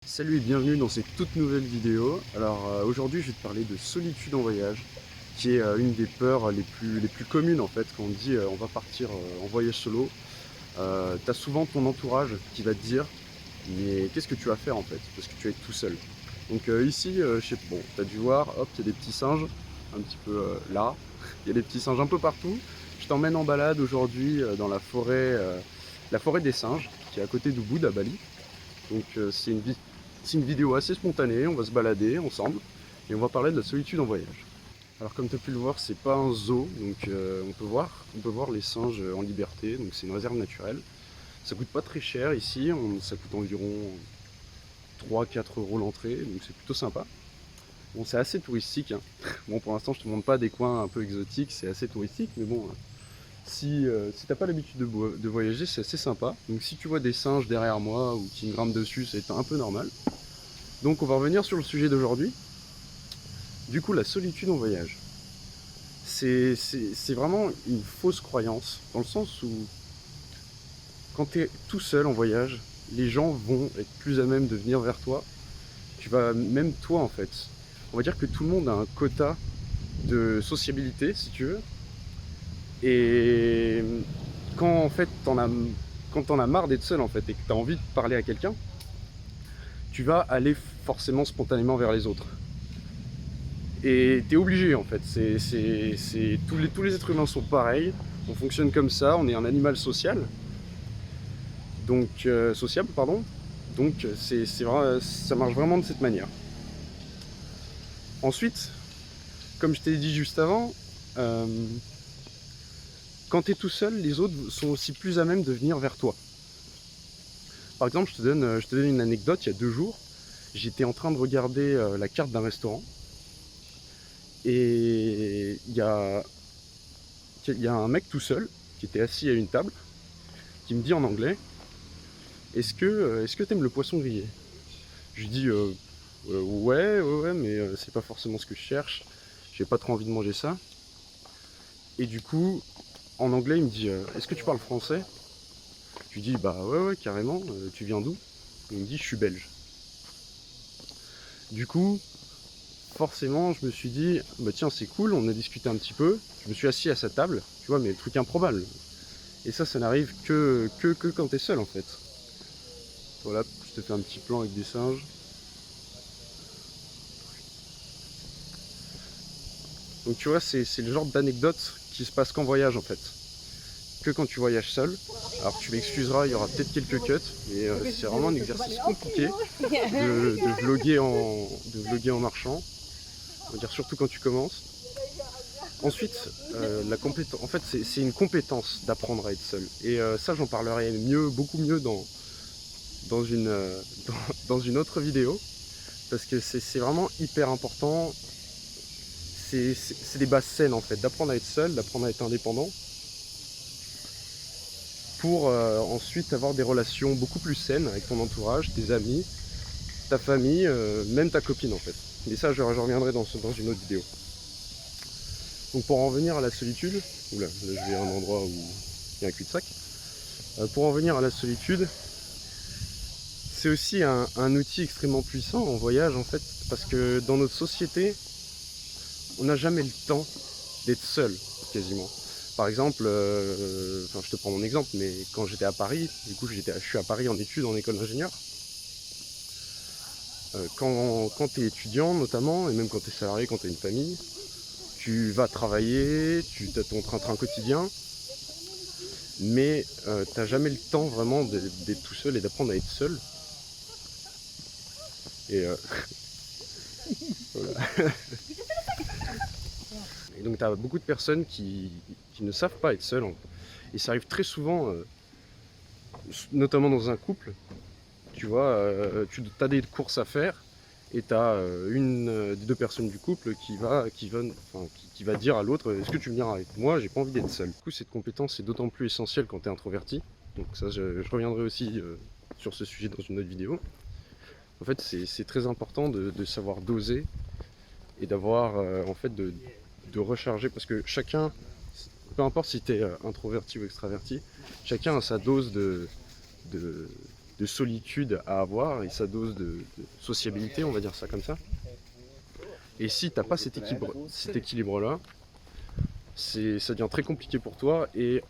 Salut et bienvenue dans cette toute nouvelle vidéo. Alors aujourd'hui je vais te parler de solitude en voyage, qui est une des peurs les plus communes en fait quand on dit on va partir en voyage solo. Tu as souvent ton entourage qui va te dire mais qu'est-ce que tu vas faire en fait, parce que tu vas être tout seul. Donc ici, je sais, bon, tu as dû voir, hop, il y a des petits singes, un petit peu là, il y a des petits singes un peu partout. Je t'emmène en balade aujourd'hui dans la forêt des singes, qui est à côté d'Ubud à Bali. Donc c'est une vidéo assez spontanée, on va se balader ensemble et on va parler de la solitude en voyage. Alors comme tu as pu le voir, c'est pas un zoo, donc on peut voir les singes en liberté, donc c'est une réserve naturelle. Ça coûte pas très cher ici, ça coûte environ 3-4 € l'entrée, donc c'est plutôt sympa. Bon, c'est assez touristique, hein. Bon, pour l'instant je te montre pas des coins un peu exotiques, c'est assez touristique, mais bon, si t'as pas l'habitude de voyager, c'est assez sympa. Donc si tu vois des singes derrière moi ou qui me grimpent dessus, c'est un peu normal. Donc on va revenir sur le sujet d'aujourd'hui. Du coup, la solitude en voyage. C'est vraiment une fausse croyance, dans le sens où quand tu es tout seul en voyage, les gens vont être plus à même de venir vers toi. Tu vas, même toi en fait, on va dire que tout le monde a un quota de sociabilité, si tu veux. Et quand en fait quand t'en as marre d'être seul en fait et que tu as envie de parler à quelqu'un, tu vas aller forcément spontanément vers les autres. Et t'es obligé en fait, tous les êtres humains sont pareils, on fonctionne comme ça, on est un animal social, donc sociable pardon, donc c'est vrai, ça marche vraiment de cette manière. Ensuite, comme je t'ai dit juste avant, euh, quand t'es tout seul, les autres sont aussi plus à même de venir vers toi. Par exemple, je te donne une anecdote, il y a 2 jours, j'étais en train de regarder la carte d'un restaurant, et il y a un mec tout seul, qui était assis à une table, qui me dit en anglais: est-ce que t'aimes le poisson grillé? Je lui dis ouais, mais c'est pas forcément ce que je cherche, j'ai pas trop envie de manger ça. Et du coup, en anglais, il me dit est-ce que tu parles français? Je lui dis bah ouais, carrément, tu viens d'où? Il me dit je suis belge. Du coup, forcément, je me suis dit bah tiens, c'est cool, on a discuté un petit peu, je me suis assis à sa table, tu vois, mais le truc improbable. Et ça n'arrive que quand t'es seul en fait. Voilà, je te fais un petit plan avec des singes. Donc tu vois, c'est le genre d'anecdote qui se passe qu'en voyage en fait. Que quand tu voyages seul. Alors tu m'excuseras, il y aura peut-être quelques cuts, mais c'est vraiment un exercice compliqué de vlogger en marchant. On va dire surtout quand tu commences. Ensuite, en fait c'est une compétence d'apprendre à être seul. Et ça j'en parlerai beaucoup mieux dans une, dans une autre vidéo. Parce que c'est vraiment hyper important. C'est des bases saines en fait, d'apprendre à être seul, d'apprendre à être indépendant, pour ensuite avoir des relations beaucoup plus saines avec ton entourage, tes amis, ta famille, même ta copine en fait. Mais ça je reviendrai dans une autre vidéo. Donc pour en venir à la solitude, oula, là je vais à un endroit où il y a un cul-de-sac. Pour en venir à la solitude, c'est aussi un outil extrêmement puissant en voyage en fait, parce que dans notre société, on n'a jamais le temps d'être seul, quasiment. Par exemple, enfin, je te prends mon exemple, mais quand j'étais à Paris, du coup je suis à Paris en études en école d'ingénieur, quand tu es étudiant notamment, et même quand tu es salarié, quand tu as une famille, tu vas travailler, tu as ton train-train quotidien, mais tu n'as jamais le temps vraiment d'être tout seul et d'apprendre à être seul. Et voilà. Et donc tu as beaucoup de personnes qui ne savent pas être seules. Et ça arrive très souvent, notamment dans un couple. Tu vois, tu as des courses à faire et tu as une des deux personnes du couple qui va dire à l'autre: est-ce que tu viens avec moi, j'ai pas envie d'être seul. Du coup, cette compétence est d'autant plus essentielle quand tu es introverti. Donc ça, je reviendrai aussi sur ce sujet dans une autre vidéo. En fait, c'est très important de savoir doser et d'avoir en fait de recharger, parce que chacun, peu importe si tu es introverti ou extraverti, chacun a sa dose de de solitude à avoir et sa dose de sociabilité, on va dire ça comme ça. Et si tu n'as pas cet équilibre-là, ça devient très compliqué pour toi et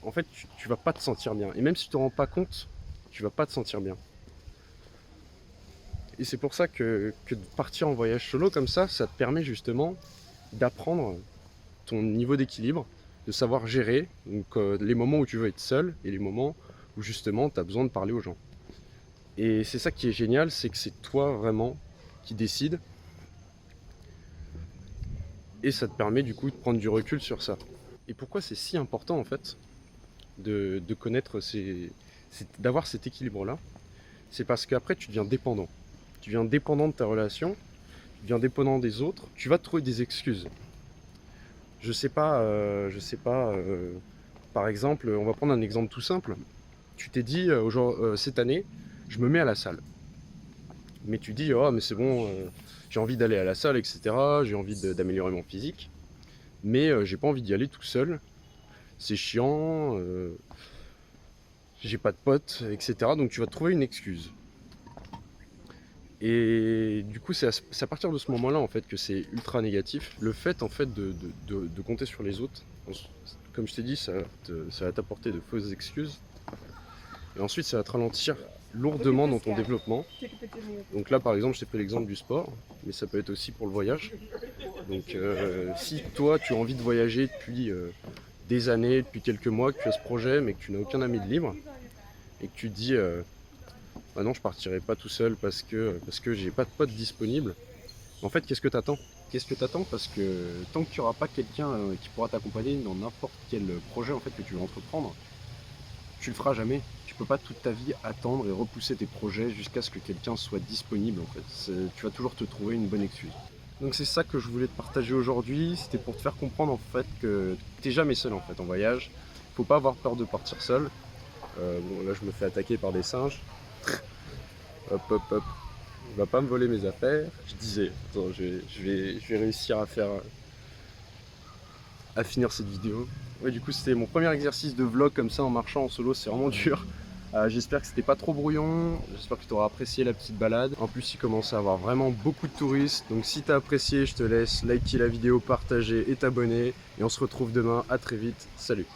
en fait tu vas pas te sentir bien. Et même si tu te rends pas compte, tu vas pas te sentir bien. Et c'est pour ça que de partir en voyage solo comme ça te permet justement d'apprendre ton niveau d'équilibre, de savoir gérer donc, les moments où tu veux être seul et les moments où justement tu as besoin de parler aux gens. Et c'est ça qui est génial, c'est que c'est toi vraiment qui décides. Et ça te permet du coup de prendre du recul sur ça. Et pourquoi c'est si important en fait de connaître d'avoir cet équilibre-là? C'est parce qu'après tu deviens dépendant. Tu deviens dépendant de ta relation, tu deviens dépendant des autres, tu vas te trouver des excuses. Je sais pas, par exemple, on va prendre un exemple tout simple. Tu t'es dit, cette année, je me mets à la salle. Mais tu dis, oh mais c'est bon, j'ai envie d'aller à la salle, etc. J'ai envie d'améliorer mon physique. Mais j'ai pas envie d'y aller tout seul. C'est chiant, j'ai pas de potes, etc. Donc tu vas te trouver une excuse. Et du coup, c'est à partir de ce moment-là en fait que c'est ultra négatif. Le fait en fait de compter sur les autres, comme je t'ai dit, ça va t'apporter de fausses excuses. Et ensuite, ça va te ralentir lourdement dans ton développement. Donc là, par exemple, je t'ai pris l'exemple du sport, mais ça peut être aussi pour le voyage. Donc si toi, tu as envie de voyager depuis des années, depuis quelques mois, que tu as ce projet, mais que tu n'as aucun ami de libre, et que tu te dis bah non, je partirai pas tout seul parce que j'ai pas de potes disponibles. En fait, qu'est-ce que tu attends? Qu'est-ce que tu attends? Parce que tant que tu n'auras pas quelqu'un qui pourra t'accompagner dans n'importe quel projet en fait que tu veux entreprendre, tu le feras jamais. Tu peux pas toute ta vie attendre et repousser tes projets jusqu'à ce que quelqu'un soit disponible en fait. Tu vas toujours te trouver une bonne excuse. Donc c'est ça que je voulais te partager aujourd'hui, c'était pour te faire comprendre en fait que t'es jamais seul en fait en voyage. Faut pas avoir peur de partir seul. Bon là je me fais attaquer par des singes. Hop hop hop. Il va pas me voler mes affaires. Je disais, attends, je vais réussir à finir cette vidéo. Ouais, du coup c'était mon premier exercice de vlog comme ça en marchant en solo, c'est vraiment dur. J'espère que c'était pas trop brouillon, j'espère que tu auras apprécié la petite balade. En plus il commence à avoir vraiment beaucoup de touristes, donc si tu as apprécié, je te laisse liker la vidéo, partager et t'abonner. Et on se retrouve demain, à très vite, salut.